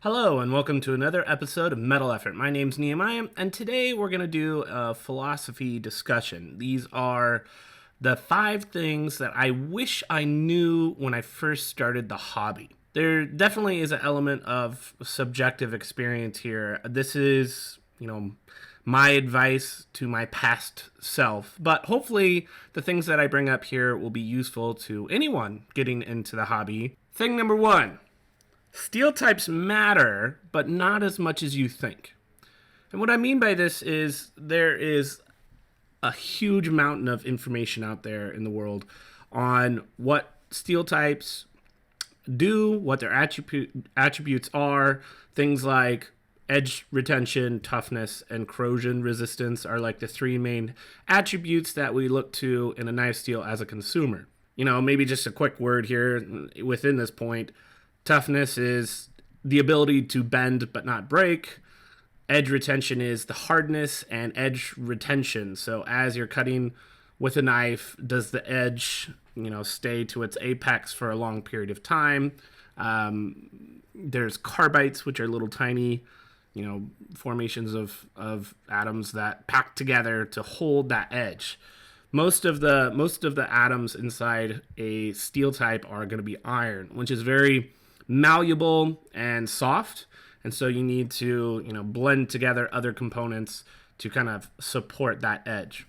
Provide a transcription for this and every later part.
Hello, and welcome to another episode of Metal Effort. My name's Nehemiah, and today we're going to do a philosophy discussion. These are the 5 things that I wish I knew when I first started the hobby. There definitely is an element of subjective experience here. This is, my advice to my past self, but hopefully the things that I bring up here will be useful to anyone getting into the hobby. Thing number 1. Steel types matter, but not as much as you think. And what I mean by this is there is a huge mountain of information out there in the world on what steel types do, what their attributes are. Things like edge retention, toughness, and corrosion resistance are like the 3 main attributes that we look to in a knife steel as a consumer. Maybe just a quick word here within this point. Toughness is the ability to bend but not break. Edge retention is the hardness and edge retention. So as you're cutting with a knife, does the edge, stay to its apex for a long period of time? There's carbites, which are little tiny, formations of atoms that pack together to hold that edge. Most of the atoms inside a steel type are going to be iron, which is very malleable and soft, and so you need to blend together other components to kind of support that edge.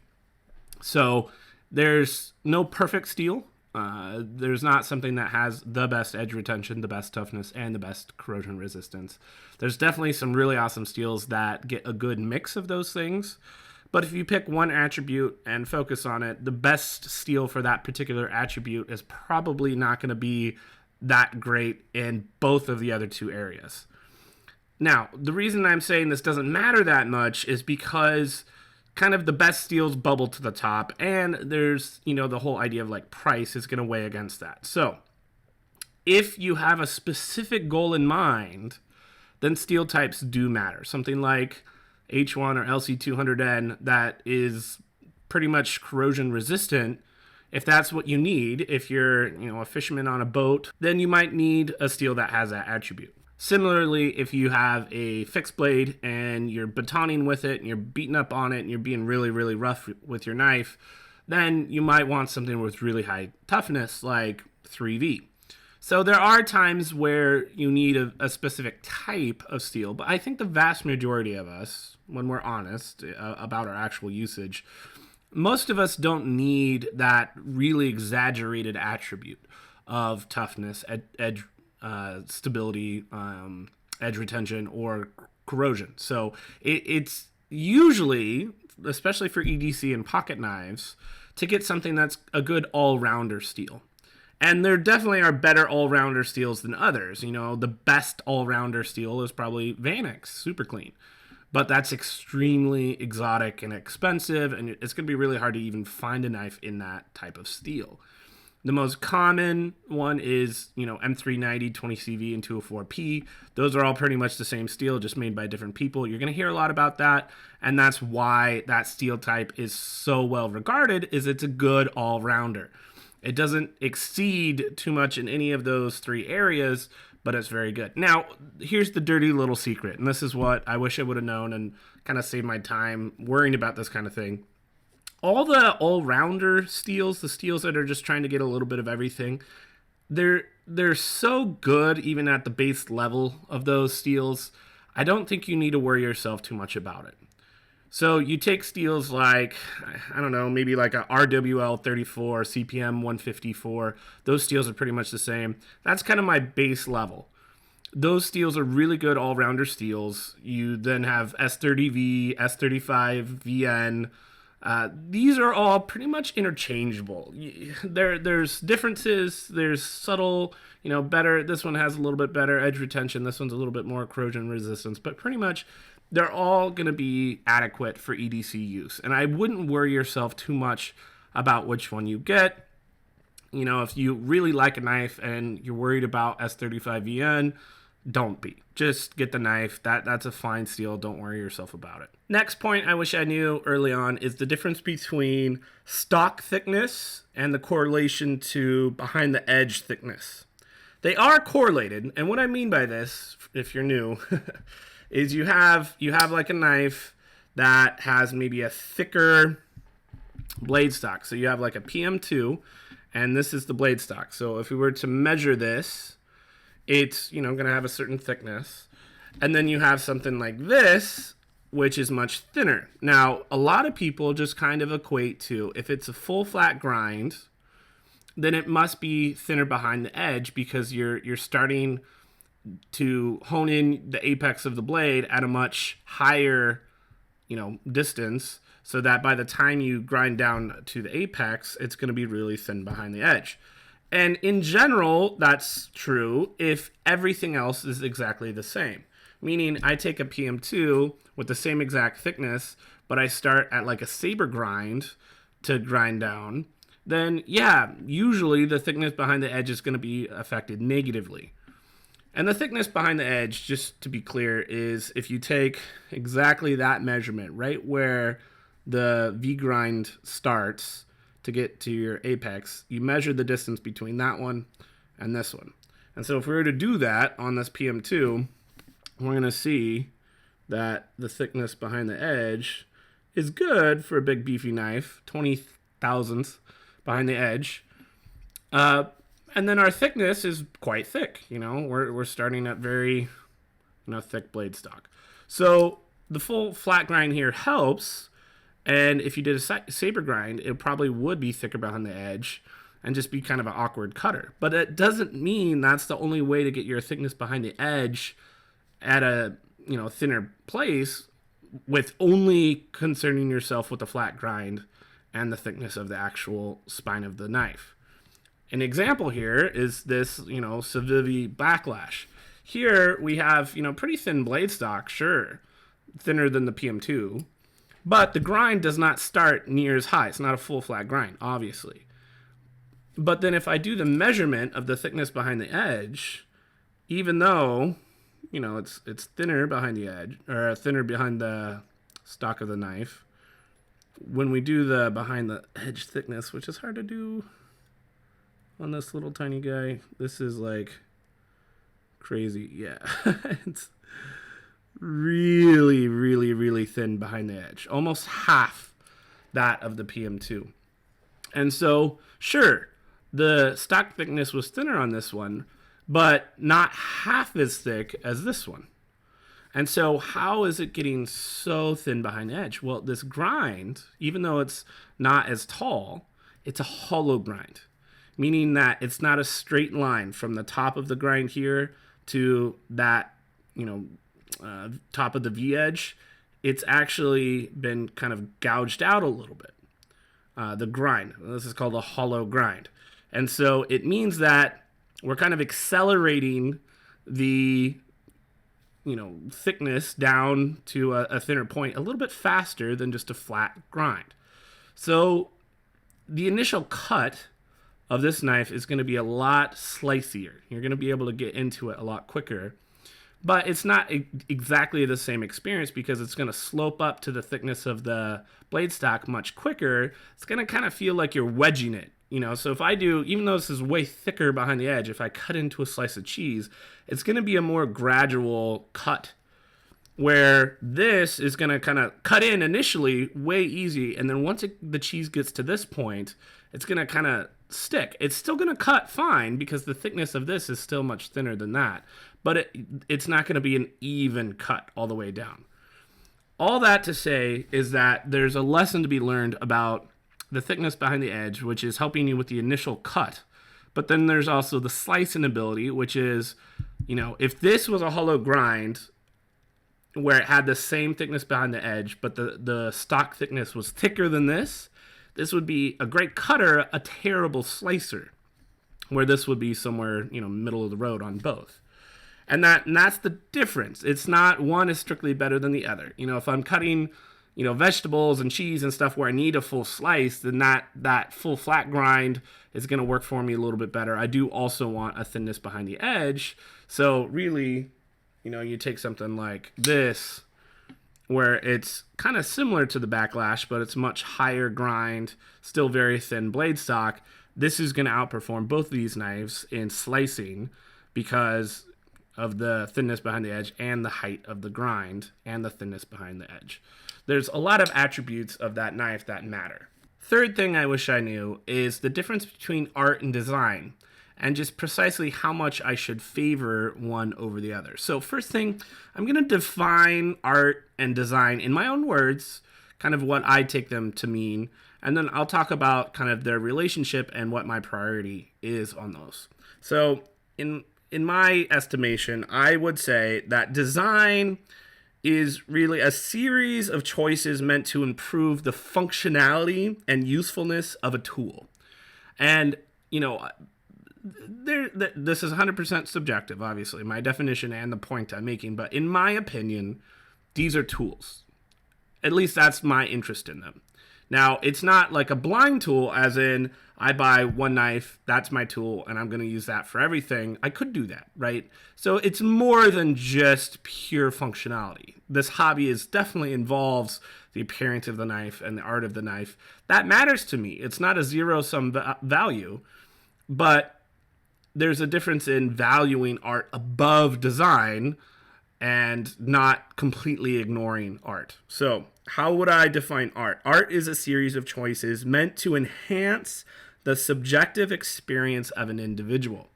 So there's no perfect steel. There's not something that has the best edge retention, the best toughness, and the best corrosion resistance. There's definitely some really awesome steels that get a good mix of those things. But if you pick one attribute and focus on it, the best steel for that particular attribute is probably not going to be that great in both of the other 2 areas. Now, the reason I'm saying this doesn't matter that much is because kind of the best steels bubble to the top, and there's, the whole idea of like price is going to weigh against that. So if you have a specific goal in mind, then steel types do matter. Something like H1 or LC200N that is pretty much corrosion resistant. If that's what you need, if you're, a fisherman on a boat, then you might need a steel that has that attribute. Similarly, if you have a fixed blade and you're batoning with it and you're beating up on it and you're being really, really rough with your knife, then you might want something with really high toughness like 3V. So there are times where you need a specific type of steel, but I think the vast majority of us, when we're honest about our actual usage, most of us don't need that really exaggerated attribute of toughness, edge stability, edge retention, or corrosion. So it's usually, especially for EDC and pocket knives, to get something that's a good all-rounder steel. And there definitely are better all-rounder steels than others. The best all-rounder steel is probably Vanex, super clean. But that's extremely exotic and expensive, and it's going to be really hard to even find a knife in that type of steel. The most common one is, M390, 20CV, and 204P. Those are all pretty much the same steel, just made by different people. You're going to hear a lot about that, and that's why that steel type is so well regarded, is it's a good all-rounder. It doesn't exceed too much in any of those 3 areas, but it's very good. Now, here's the dirty little secret, and this is what I wish I would have known and kind of saved my time worrying about this kind of thing. All the all-rounder steels, the steels that are just trying to get a little bit of everything, they're so good even at the base level of those steels, I don't think you need to worry yourself too much about it. So you take steels like, I don't know, maybe like a RWL 34, CPM 154. Those steels are pretty much the same. That's kind of my base level. Those steels are really good all-rounder steels. You then have S30V, S35, VN. These are all pretty much interchangeable. There's differences. There's subtle, better. This one has a little bit better edge retention. This one's a little bit more corrosion resistance. But pretty much they're all going to be adequate for EDC use. And I wouldn't worry yourself too much about which one you get. If you really like a knife and you're worried about S35VN, don't be. Just get the knife. That's a fine steel. Don't worry yourself about it. Next point I wish I knew early on is the difference between stock thickness and the correlation to behind the edge thickness. They are correlated, and what I mean by this, if you're new, is you have like a knife that has maybe a thicker blade stock. So you have like a PM2, and this is the blade stock. So if we were to measure this, it's going to have a certain thickness, and then you have something like this, which is much thinner. Now, a lot of people just kind of equate to, if it's a full flat grind, then it must be thinner behind the edge, because you're starting to hone in the apex of the blade at a much higher, distance, so that by the time you grind down to the apex, it's going to be really thin behind the edge. And in general, that's true if everything else is exactly the same. Meaning, I take a PM2 with the same exact thickness, but I start at like a saber grind to grind down, then yeah, usually the thickness behind the edge is going to be affected negatively. And the thickness behind the edge, just to be clear, is if you take exactly that measurement, right where the V grind starts to get to your apex, you measure the distance between that one and this one. And so if we were to do that on this PM2, we're going to see that the thickness behind the edge is good for a big beefy knife, 20 thousandths behind the edge. And then our thickness is quite thick. We're starting at very thick blade stock. So the full flat grind here helps. And if you did a saber grind, it probably would be thicker behind the edge and just be kind of an awkward cutter. But it doesn't mean that's the only way to get your thickness behind the edge at a thinner place, with only concerning yourself with the flat grind and the thickness of the actual spine of the knife. An example here is this, Civivi Backlash. Here we have, pretty thin blade stock, sure, thinner than the PM2, but the grind does not start near as high. It's not a full flat grind, obviously. But then if I do the measurement of the thickness behind the edge, even though, it's thinner behind the edge, or thinner behind the stock of the knife, when we do the behind the edge thickness, which is hard to do on this little tiny guy, this is like crazy. Yeah, it's really, really, really thin behind the edge, almost half that of the PM2. And so, sure, the stock thickness was thinner on this one, but not half as thick as this one. And so how is it getting so thin behind the edge? Well, this grind, even though it's not as tall, it's a hollow grind, meaning that it's not a straight line from the top of the grind here to that, top of the V edge. It's actually been kind of gouged out a little bit. The grind, this is called a hollow grind. And so it means that we're kind of accelerating the thickness down to a thinner point a little bit faster than just a flat grind. So the initial cut of this knife is going to be a lot slicier. You're going to be able to get into it a lot quicker. But it's not exactly the same experience, because it's going to slope up to the thickness of the blade stock much quicker. It's going to kind of feel like you're wedging it. So if I do, even though this is way thicker behind the edge, if I cut into a slice of cheese, it's going to be a more gradual cut, where this is going to kind of cut in initially way easy. And then once the cheese gets to this point, it's going to kind of stick. It's still going to cut fine, because the thickness of this is still much thinner than that. But it's not going to be an even cut all the way down. All that to say is that there's a lesson to be learned about the thickness behind the edge, which is helping you with the initial cut. But then there's also the slicing ability, which is, if this was a hollow grind where it had the same thickness behind the edge, but the stock thickness was thicker than this would be a great cutter, a terrible slicer, where this would be somewhere, middle of the road on both. And that's the difference. It's not one is strictly better than the other. If I'm cutting, vegetables and cheese and stuff where I need a full slice, then that full flat grind is going to work for me a little bit better. I do also want a thinness behind the edge. So really, you take something like this, where it's kind of similar to the Backlash, but it's much higher grind, still very thin blade stock. This is going to outperform both of these knives in slicing, because of the thinness behind the edge and the height of the grind and the thinness behind the edge. There's a lot of attributes of that knife that matter. Third thing I wish I knew is the difference between art and design, and just precisely how much I should favor one over the other. So first thing, I'm going to define art and design in my own words, kind of what I take them to mean, and then I'll talk about kind of their relationship and what my priority is on those. So in my estimation, I would say that design is really a series of choices meant to improve the functionality and usefulness of a tool. And, this is 100% subjective, obviously, my definition and the point I'm making. But in my opinion, these are tools. At least that's my interest in them. Now, it's not like a blind tool, as in I buy one knife, that's my tool, and I'm going to use that for everything. I could do that, right? So it's more than just pure functionality. This hobby definitely involves the appearance of the knife and the art of the knife. That matters to me. It's not a zero-sum value, but there's a difference in valuing art above design and not completely ignoring art. So how would I define art? Art is a series of choices meant to enhance the subjective experience of an individual,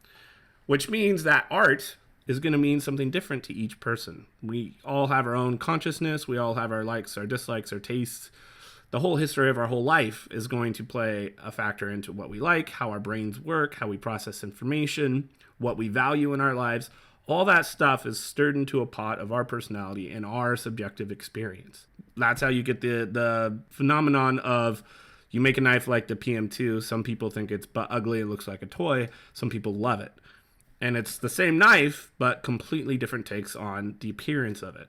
which means that art is going to mean something different to each person. We all have our own consciousness. We all have our likes, our dislikes, our tastes. The whole history of our whole life is going to play a factor into what we like, how our brains work, how we process information, what we value in our lives. All that stuff is stirred into a pot of our personality and our subjective experience. That's how you get the phenomenon of you make a knife like the PM2. Some people think it's but ugly, it looks like a toy. Some people love it. And it's the same knife, but completely different takes on the appearance of it.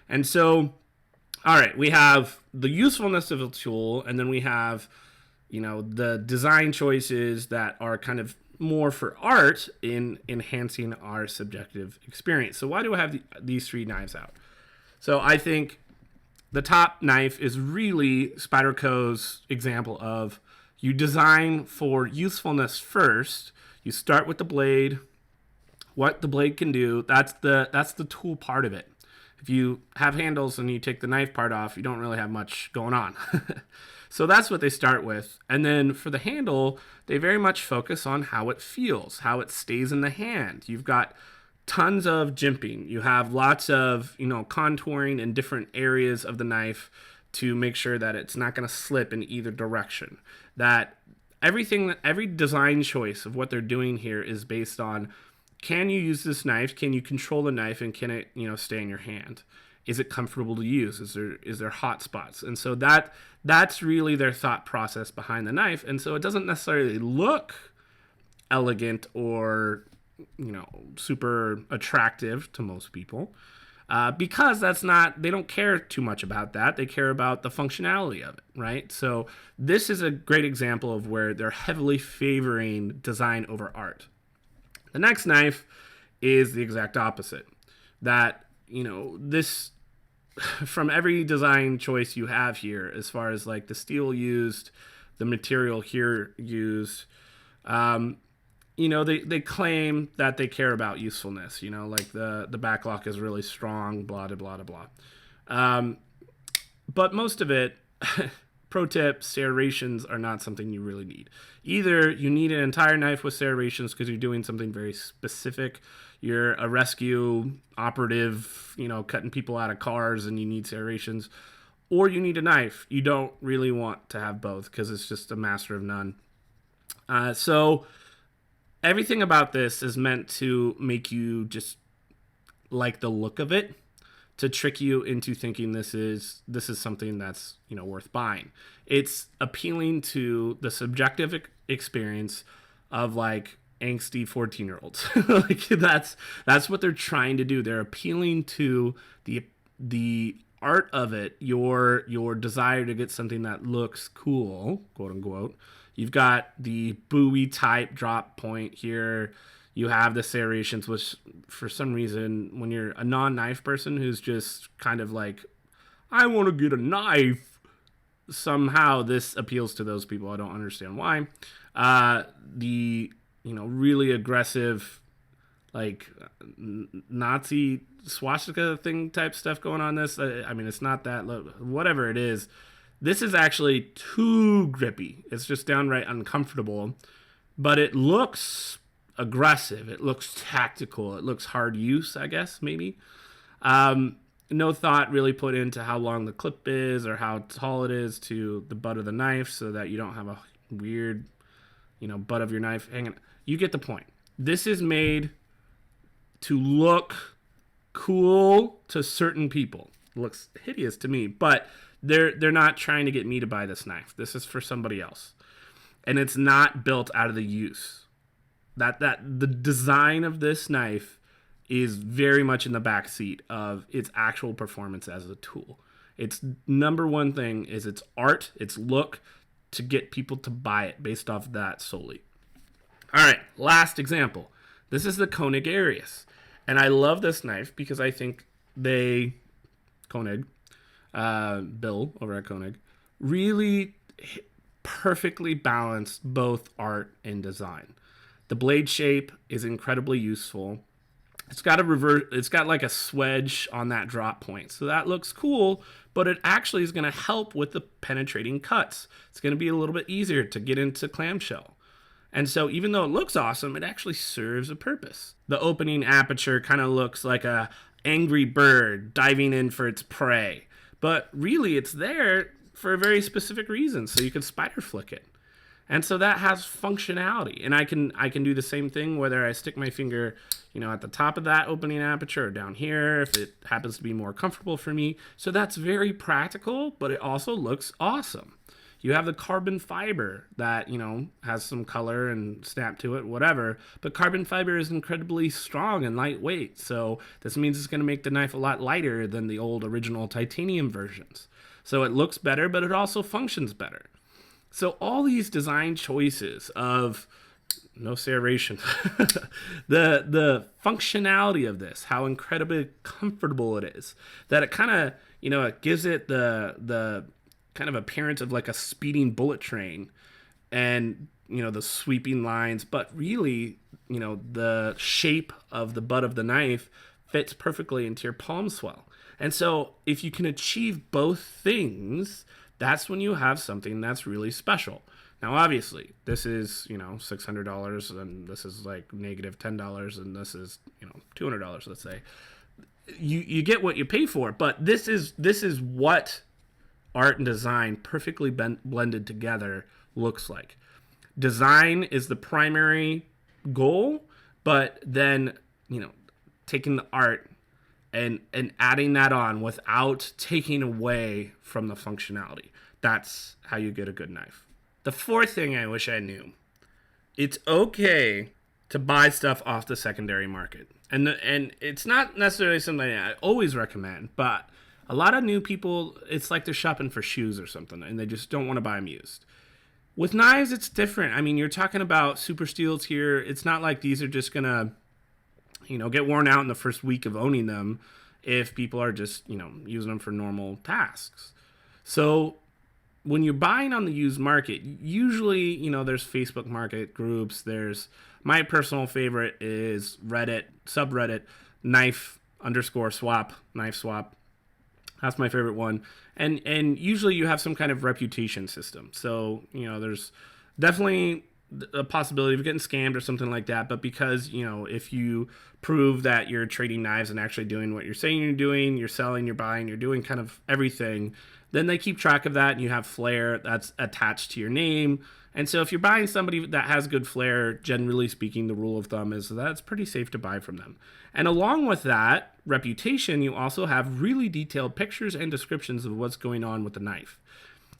And so, all right, we have the usefulness of a tool, and then we have, the design choices that are kind of more for art in enhancing our subjective experience. So why do I have these three knives out? So I think the top knife is really Spyderco's example of you design for usefulness first. You start with the blade, what the blade can do. That's the tool part of it. If you have handles and you take the knife part off, you don't really have much going on. So that's what they start with. And then for the handle, they very much focus on how it feels, how it stays in the hand. You've got tons of jimping. You have lots of, contouring in different areas of the knife to make sure that it's not going to slip in either direction. That every design choice of what they're doing here is based on, can you use this knife? Can you control the knife? And can it, stay in your hand? Is it comfortable to use? Is there hot spots? And so that's really their thought process behind the knife. And so it doesn't necessarily look elegant or, super attractive to most people, because they don't care too much about that. They care about the functionality of it, right? So this is a great example of where they're heavily favoring design over art. The next knife is the exact opposite. That, this, from every design choice you have here, as far as like the steel used, the material here used, they claim that they care about usefulness, like the backlock is really strong, blah, blah, blah, blah. But most of it, pro tip, serrations are not something you really need. Either you need an entire knife with serrations because you're doing something very specific. You're a rescue operative, cutting people out of cars and you need serrations. Or you need a knife. You don't really want to have both because it's just a master of none. So everything about this is meant to make you just like the look of it, to trick you into thinking this is something that's worth buying. It's appealing to the subjective experience of like angsty 14-year-olds. Like that's what they're trying to do. They're appealing to the art of it, your desire to get something that looks cool, quote unquote. You've got the buoy type drop point here. You have the serrations, which for some reason, when you're a non-knife person who's just kind of like, I want to get a knife, somehow this appeals to those people. I don't understand why. The really aggressive like Nazi swastika thing type stuff going on this. I mean, it's not that whatever it is. This is actually too grippy. It's just downright uncomfortable, but it looks aggressive. It looks tactical. It looks hard use, I guess, maybe. No thought really put into how long the clip is or how tall it is to the butt of the knife so that you don't have a weird, butt of your knife hanging. You get the point. This is made to look cool to certain people. It looks hideous to me, but they're not trying to get me to buy this knife. This is for somebody else. And it's not built out of the use. That the design of this knife is very much in the back seat of its actual performance as a tool. Its number one thing is its art, its look, to get people to buy it based off that solely. All right, last example. This is the Koenig Arius. And I love this knife because I think Koenig, Bill over at Koenig, really perfectly balanced both art and design. The blade shape is incredibly useful. It's got like a swedge on that drop point. So that looks cool, but it actually is going to help with the penetrating cuts. It's going to be a little bit easier to get into clamshell. And so even though it looks awesome, it actually serves a purpose. The opening aperture kind of looks like a angry bird diving in for its prey. But really it's there for a very specific reason, so you can spider flick it. And so that has functionality. And I can do the same thing whether I stick my finger, at the top of that opening aperture or down here if it happens to be more comfortable for me. So that's very practical, but it also looks awesome. You have the carbon fiber that, has some color and snap to it, whatever. But carbon fiber is incredibly strong and lightweight. So this means it's going to make the knife a lot lighter than the old original titanium versions. So it looks better, but it also functions better. So all these design choices of no serration, the functionality of this, how incredibly comfortable it is, that it kind of, it gives it the kind of appearance of like a speeding bullet train and, the sweeping lines, but really, the shape of the butt of the knife fits perfectly into your palm swell. And so if you can achieve both things, that's when you have something that's really special. Now, obviously, this is, $600 and this is like negative $10 and this is, $200, let's say. You get what you pay for, but this is what art and design perfectly blended together looks like. Design is the primary goal, but then, taking the art and adding that on without taking away from the functionality. That's how you get a good knife. The fourth thing I wish I knew, it's okay to buy stuff off the secondary market. And it's not necessarily something I always recommend, but a lot of new people, it's like they're shopping for shoes or something, and they just don't want to buy them used. With knives, it's different. I mean, you're talking about super steels here. It's not like these are just going to, get worn out in the first week of owning them if people are just, using them for normal tasks. So when you're buying on the used market, usually, there's Facebook market groups. There's my personal favorite is Reddit, subreddit, knife_swap. That's my favorite one. And usually you have some kind of reputation system. So, there's definitely a possibility of getting scammed or something like that. But because, if you prove that you're trading knives and actually doing what you're saying you're doing, you're selling, you're buying, you're doing kind of everything, then they keep track of that and you have flair that's attached to your name. And so if you're buying somebody that has good flair, generally speaking, the rule of thumb is that it's pretty safe to buy from them. And along with that reputation, you also have really detailed pictures and descriptions of what's going on with the knife.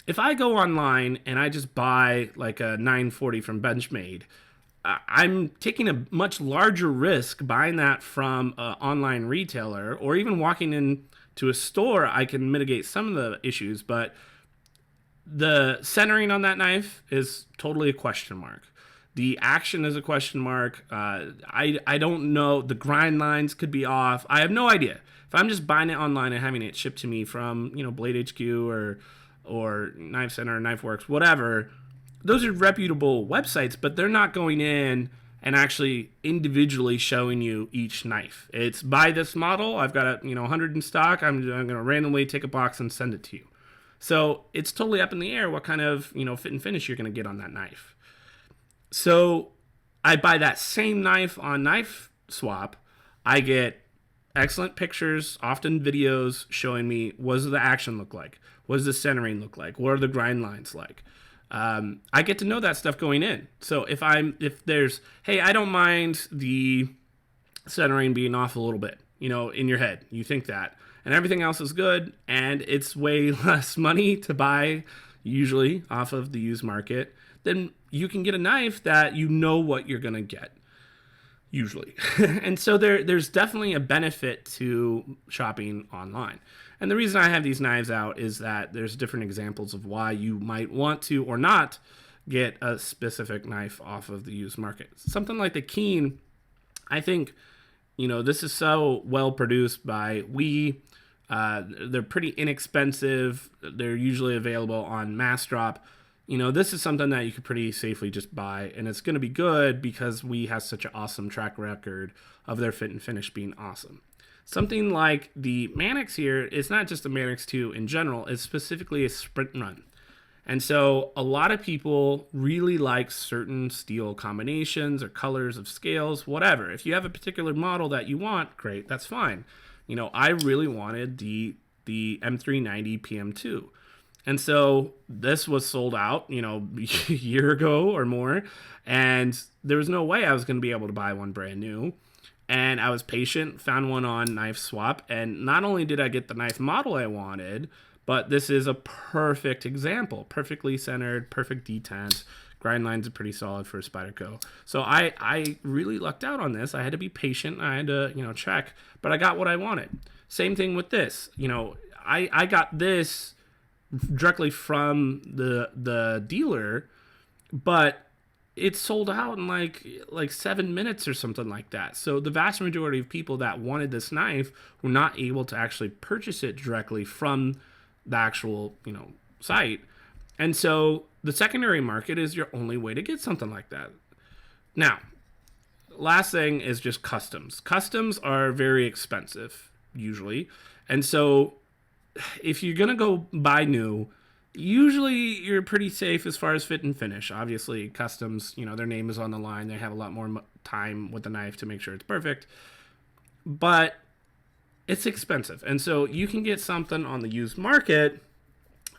If I go online and I just buy like a 940 from Benchmade, I'm taking a much larger risk buying that from an online retailer, or even walking into a store. I can mitigate some of the issues, but the centering on that knife is totally a question mark. The action is a question mark. I don't know. The grind lines could be off. I have no idea. If I'm just buying it online and having it shipped to me from, Blade HQ or Knife Center, Knife Works, whatever, those are reputable websites, but they're not going in and actually individually showing you each knife. It's buy this model. I've got 100 in stock. I'm going to randomly take a box and send it to you. So it's totally up in the air what kind of fit and finish you're going to get on that knife. So I buy that same knife on Knife Swap. I get excellent pictures, often videos showing me what does the action look like, what does the centering look like, what are the grind lines like. I get to know that stuff going in. So if there's, hey, I don't mind the centering being off a little bit, in your head, you think that, and everything else is good, and it's way less money to buy, usually off of the used market, then you can get a knife that you know what you're gonna get, usually. And so there's definitely a benefit to shopping online. And the reason I have these knives out is that there's different examples of why you might want to or not get a specific knife off of the used market. Something like the Keen, I think, this is so well produced by WE. They're pretty inexpensive. They're usually available on Massdrop. This is something that you could pretty safely just buy, and it's going to be good because WE has such an awesome track record of their fit and finish being awesome. Something like the Manix here is not just the Manix 2 in general, it's specifically a sprint run. And so a lot of people really like certain steel combinations or colors of scales, whatever. If you have a particular model that you want, great, that's fine. I really wanted the M390 PM2. And so this was sold out, a year ago or more, and there was no way I was going to be able to buy one brand new. And I was patient, found one on Knife Swap, and not only did I get the knife model I wanted, but this is a perfect example. Perfectly centered, perfect detent. Grind lines are pretty solid for a Spyderco. So I really lucked out on this. I had to be patient. I had to, check, but I got what I wanted. Same thing with this. I got this directly from the dealer, but it's sold out in like 7 minutes or something like that. So the vast majority of people that wanted this knife were not able to actually purchase it directly from the actual, site. And so the secondary market is your only way to get something like that. Now, last thing is just customs. Customs are very expensive, usually. And so if you're going to go buy new, usually you're pretty safe as far as fit and finish. Obviously, customs, their name is on the line. They have a lot more time with the knife to make sure it's perfect. But it's expensive. And so you can get something on the used market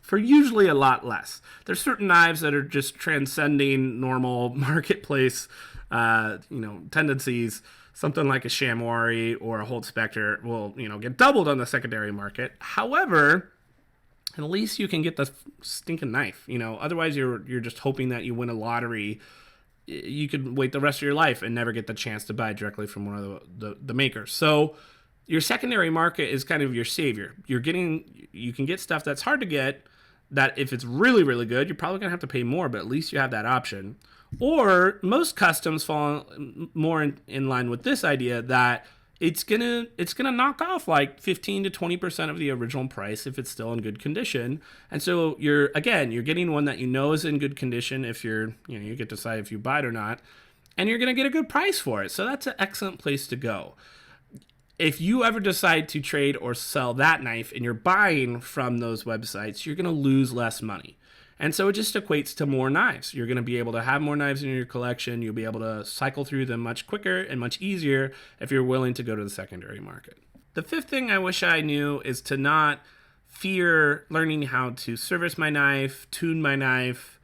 for usually a lot less. There's certain knives that are just transcending normal marketplace, tendencies. Something like a Shamwari or a Holt Spectre will, get doubled on the secondary market. However, at least you can get the stinking knife. Otherwise you're just hoping that you win a lottery. You could wait the rest of your life and never get the chance to buy directly from one of the makers. So your secondary market is kind of your savior. You can get stuff that's hard to get, that if it's really, really good, you're probably gonna have to pay more, but at least you have that option. Or most customs fall more in line with this idea that it's gonna knock off like 15 to 20% of the original price if it's still in good condition. And so you're getting one that is in good condition if you get to decide if you buy it or not, and you're gonna get a good price for it. So that's an excellent place to go. If you ever decide to trade or sell that knife and you're buying from those websites, you're gonna lose less money. And so it just equates to more knives. You're going to be able to have more knives in your collection. You'll be able to cycle through them much quicker and much easier if you're willing to go to the secondary market. The fifth thing I wish I knew is to not fear learning how to service my knife, tune my knife,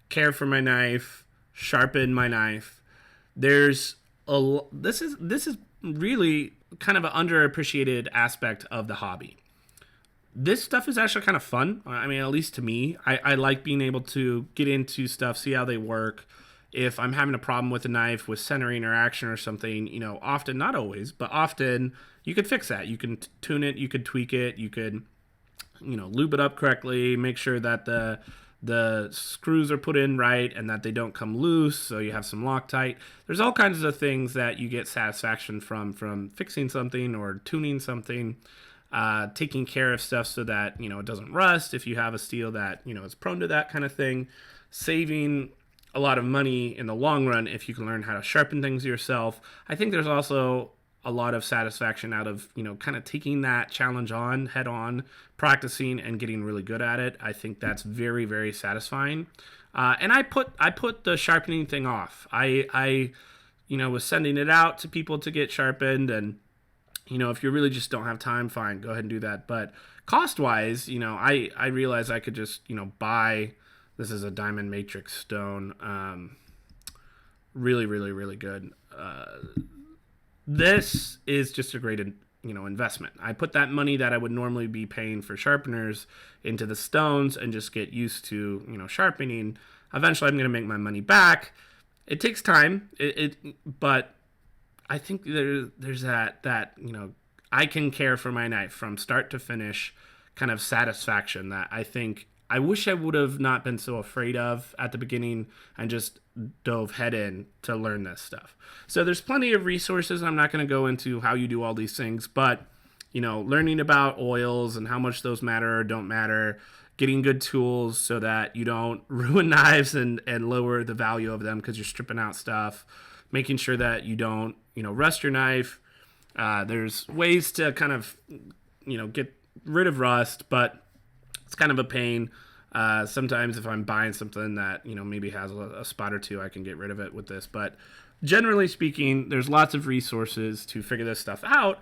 care for my knife, sharpen my knife. This is really kind of an underappreciated aspect of the hobby. This stuff is actually kind of fun. I mean, at least to me, I like being able to get into stuff, see how they work. If I'm having a problem with a knife, with centering or action or something, often, not always, but often you could fix that. You can tune it, you could tweak it, you could, lube it up correctly, make sure that the screws are put in right and that they don't come loose, so you have some Loctite. There's all kinds of things that you get satisfaction from fixing something or tuning something. Taking care of stuff so that it doesn't rust if you have a steel that is prone to that kind of thing, saving a lot of money in the long run if you can learn how to sharpen things yourself. I think there's also a lot of satisfaction out of, kind of taking that challenge on head on, practicing and getting really good at it. I think that's very, very satisfying. And I put the sharpening thing off. I was sending it out to people to get sharpened, and if you really just don't have time, fine, go ahead and do that. But cost wise, I realized I could just buy. This is a diamond matrix stone. Really, really, really good. This is just a great, investment. I put that money that I would normally be paying for sharpeners into the stones and just get used to, sharpening. Eventually, I'm going to make my money back. It takes time, but I think there's that I can care for my knife from start to finish kind of satisfaction that I wish I would have not been so afraid of at the beginning and just dove head in to learn this stuff. So there's plenty of resources. I'm not going to go into how you do all these things, but learning about oils and how much those matter or don't matter, getting good tools so that you don't ruin knives and lower the value of them because you're stripping out stuff, making sure that you don't, rust your knife. There's ways to kind of, get rid of rust, but it's kind of a pain. Sometimes if I'm buying something that, maybe has a spot or two, I can get rid of it with this. But generally speaking, there's lots of resources to figure this stuff out.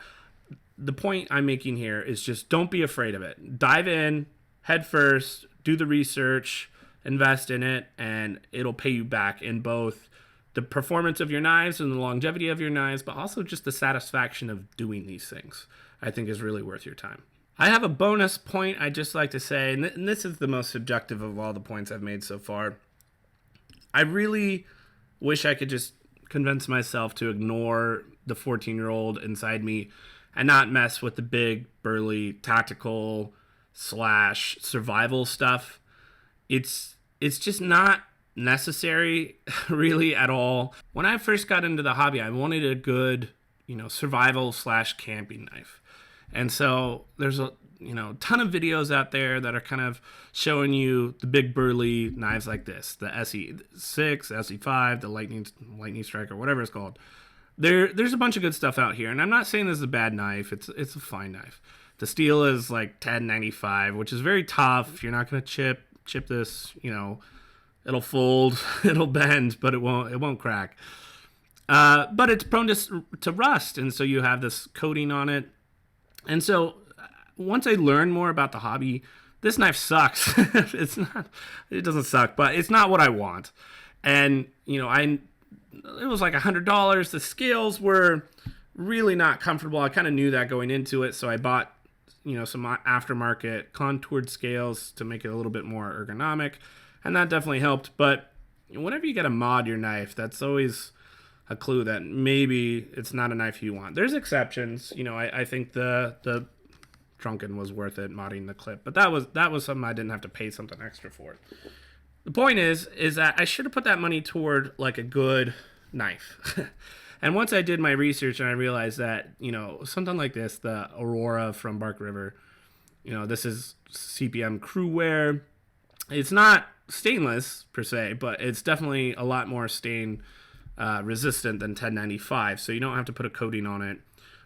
The point I'm making here is just don't be afraid of it. Dive in, head first, do the research, invest in it, and it'll pay you back in both the performance of your knives and the longevity of your knives, but also just the satisfaction of doing these things, I think is really worth your time. I have a bonus point I'd just like to say, and this is the most subjective of all the points I've made so far. I really wish I could just convince myself to ignore the 14-year-old inside me and not mess with the big, burly, tactical / survival stuff. It's just not necessary really at all. When I first got into the hobby, I wanted a good, survival / camping knife. And so there's a ton of videos out there that are kind of showing you the big burly knives like this, the SE6, SE5, the Lightning Strike, or whatever it's called. There's a bunch of good stuff out here, and I'm not saying this is a bad knife. It's a fine knife. The steel is like 1095, which is very tough. You're not going to chip this, it'll fold, it'll bend, but it won't crack. But it's prone to rust, and so you have this coating on it. And so once I learned more about the hobby, this knife sucks. It doesn't suck, but it's not what I want. And, it was like $100. The scales were really not comfortable. I kind of knew that going into it. So I bought, some aftermarket contoured scales to make it a little bit more ergonomic. And that definitely helped. But whenever you got to mod your knife, that's always a clue that maybe it's not a knife you want. There's exceptions. I think the Drunken was worth it, modding the clip, but that was something I didn't have to pay something extra for. The point is that I should have put that money toward like a good knife. And once I did my research and I realized that, something like this, the Aurora from Bark River, this is CPM crew wear. It's not stainless per se, but it's definitely a lot more stain resistant than 1095, so you don't have to put a coating on it.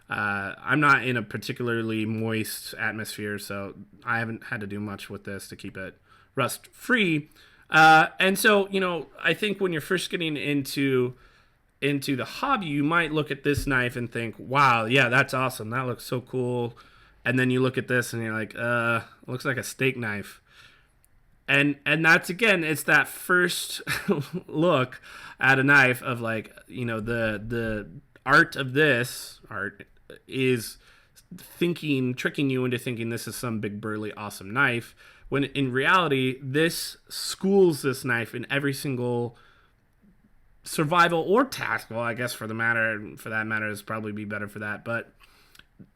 I'm not in a particularly moist atmosphere, so I haven't had to do much with this to keep it rust free. And so, I think when you're first getting into the hobby, you might look at this knife and think, wow, yeah, that's awesome. That looks so cool. And then you look at this and you're like, it looks like a steak knife. And that's, again, it's that first look at a knife of like, the art of this art is tricking you into thinking this is some big burly awesome knife, when in reality this schools this knife in every single survival or tactical, I guess for that matter is probably be better for that, but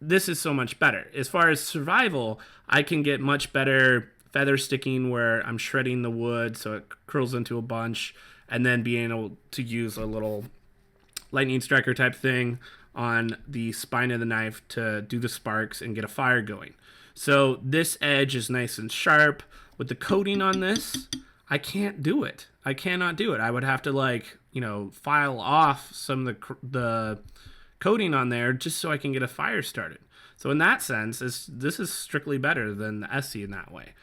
this is so much better. As far as survival, I can get much better feather sticking where I'm shredding the wood so it curls into a bunch, and then being able to use a little lightning striker type thing on the spine of the knife to do the sparks and get a fire going. So this edge is nice and sharp. With the coating on this, I can't do it. I cannot do it. I would have to like, file off some of the coating on there just so I can get a fire started. So in that sense, this is strictly better than the Essie in that way.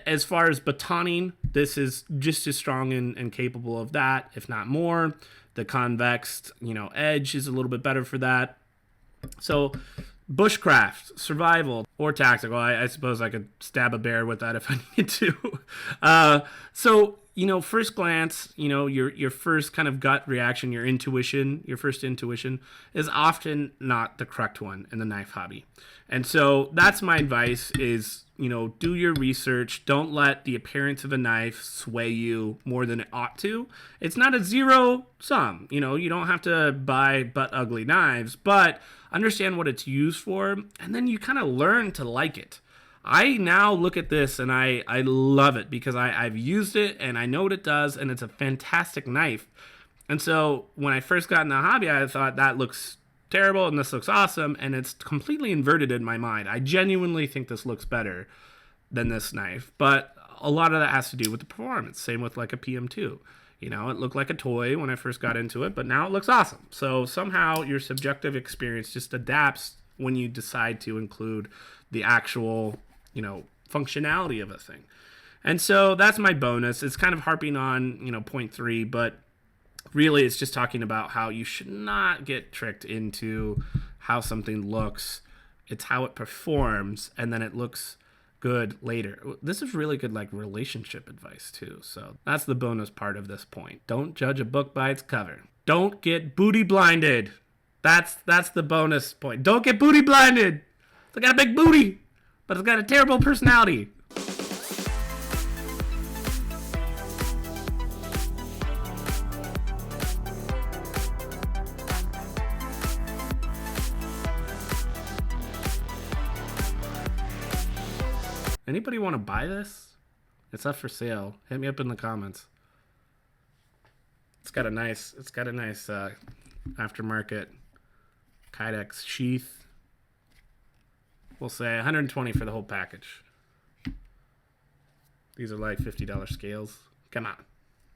As far as batoning, this is just as strong and capable of that, if not more. The convex, edge is a little bit better for that. So bushcraft, survival, or tactical. I suppose I could stab a bear with that if I needed to. So first glance, your first kind of gut reaction, your first intuition is often not the correct one in the knife hobby. And so that's my advice is, do your research. Don't let the appearance of a knife sway you more than it ought to. It's not a zero sum. You don't have to buy butt ugly knives, but understand what it's used for, and then you kind of learn to like it. I now look at this and I love it because I've used it and I know what it does, and it's a fantastic knife. And so when I first got in the hobby, I thought that looks terrible and this looks awesome, and it's completely inverted in my mind. I genuinely think this looks better than this knife, but a lot of that has to do with the performance. Same with like a PM2. It looked like a toy when I first got into it, but now it looks awesome. So somehow your subjective experience just adapts when you decide to include the actual, functionality of a thing. And so that's my bonus. It's kind of harping on, point 3, but really it's just talking about how you should not get tricked into how something looks. It's how it performs, and then it looks good later. This is really good, like, relationship advice too. So that's the bonus part of this point. Don't judge a book by its cover. Don't get booty blinded. That's the bonus point. Don't get booty blinded. It's got a big booty, but it's got a terrible personality. Anybody want to buy this? It's up for sale. Hit me up in the comments. It's got a nice aftermarket Kydex sheath. We'll say $120 for the whole package. These are like $50 scales. Come on.